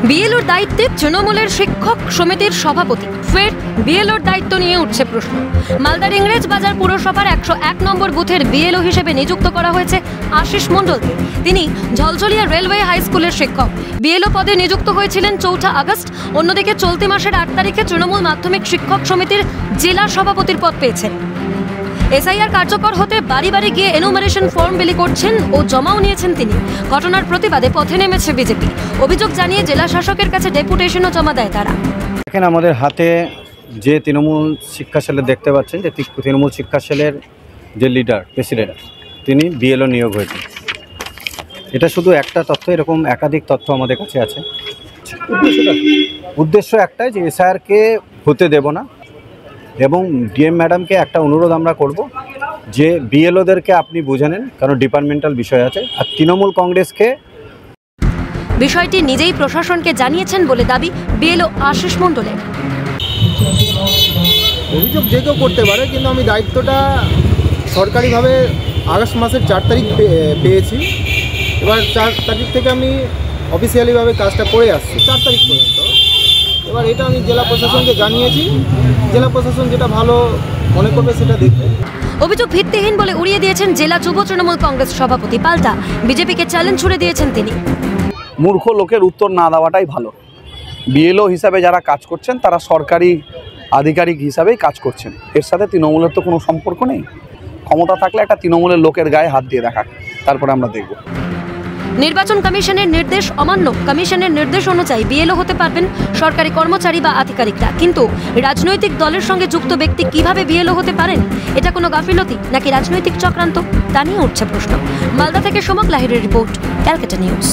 বিএলওর দায়িত্বে তৃণমূলের শিক্ষক সমিতির সভাপতি ফের বিএলওর দায়িত্ব নিয়ে উঠছে প্রশ্ন। মালদার ইংরেজ বাজার পুরসভার 101 নম্বর বুথের বিএলও হিসেবে নিযুক্ত করা হয়েছে আশিস মণ্ডলকে। তিনি ঝলঝলিয়া রেলওয়ে হাই স্কুলের শিক্ষক। বিএলও পদে নিযুক্ত হয়েছিলেন 4 আগস্ট। অন্যদিকে চলতি মাসের 8 তারিখে তৃণমূল মাধ্যমিক শিক্ষক সমিতির জেলা সভাপতির পদ পেয়েছেন। এসআইআর কার্যকর হতে বাড়ি বাড়ি গিয়ে এনুমারেশন ফর্ম বিলি করছেন ও জমাও নিয়েছেন তিনি। ঘটনার প্রতিবাদে পথে নেমেছে বিজেপি। অভিযোগ জানিয়ে জেলা শাসকের কাছে ডেপুটেশনও জমা দেয় তারা। এখানে আমাদের হাতে যে তৃণমূল শিক্ষা সেলের দেখতে পাচ্ছেন, যে তৃণমূল শিক্ষা সেলের যে লিডার প্রেসিডেন্ট, তিনি বিএলও নিয়োগ হয়েছেন। এটা শুধু একটা তথ্য, এরকম একাধিক তথ্য আমাদের কাছে আছে। উদ্দেশ্য একটাই, যে এসআইআরকে হতে দেব না, এবং ডিএম ম্যাডামকে একটা অনুরোধ আমরা করব যে বিএলওদেরকে আপনি বুঝে নেন, কারণ ডিপার্টমেন্টাল বিষয় আছে। আর তৃণমূল কংগ্রেসকে বিষয়টি নিজেই প্রশাসনকে জানিয়েছেন বলে দাবি বিএলও আশিস মণ্ডলের। অভিযোগ যে কেউ করতে পারে, কিন্তু আমি দায়িত্বটা সরকারিভাবে আগস্ট মাসের 4 তারিখ পেয়েছি। এবার 4 তারিখ থেকে আমি অফিসিয়ালিভাবে কাজটা করে আসছি 4 তারিখ পর্যন্ত। এবার এটা আমি জেলা প্রশাসনকে জানিয়েছি, জেলা প্রশাসন যেটা ভালো মনে করবে সেটা দেখবে। অভিযোগ ভিত্তিহীন বলে উড়িয়ে দিয়েছেন জেলা যুব তৃণমূল কংগ্রেস সভাপতি। পাল্টা বিজেপিকে চ্যালেঞ্জ ছুড়ে দিয়েছেন তিনি। মূর্খ লোকের উত্তর না দেওয়াটাই ভালো। বিএলও হিসাবে যারা কাজ করছেন তারা সরকারি আধিকারিক হিসাবেই কাজ করছেন, এর সাথে তৃণমূলের তো কোনো সম্পর্ক নেই। ক্ষমতা থাকলে একটা তৃণমূলের লোকের গায়ে হাত দিয়ে দেখা, তারপরে আমরা দেখব। নির্বাচন কমিশনের নির্দেশ অমান্য। কমিশনের নির্দেশ অনুযায়ী বিএলও হতে পারবেন সরকারি কর্মচারী বা আধিকারিকরা, কিন্তু রাজনৈতিক দলের সঙ্গে যুক্ত ব্যক্তি কিভাবে বিএলও হতে পারেন? এটা কোনো গাফিলতি নাকি রাজনৈতিক চক্রান্ত, তা নিয়ে উঠছে প্রশ্ন। মালদা থেকে সমক লাহিড়ের রিপোর্ট, ক্যালকাটা নিউজ।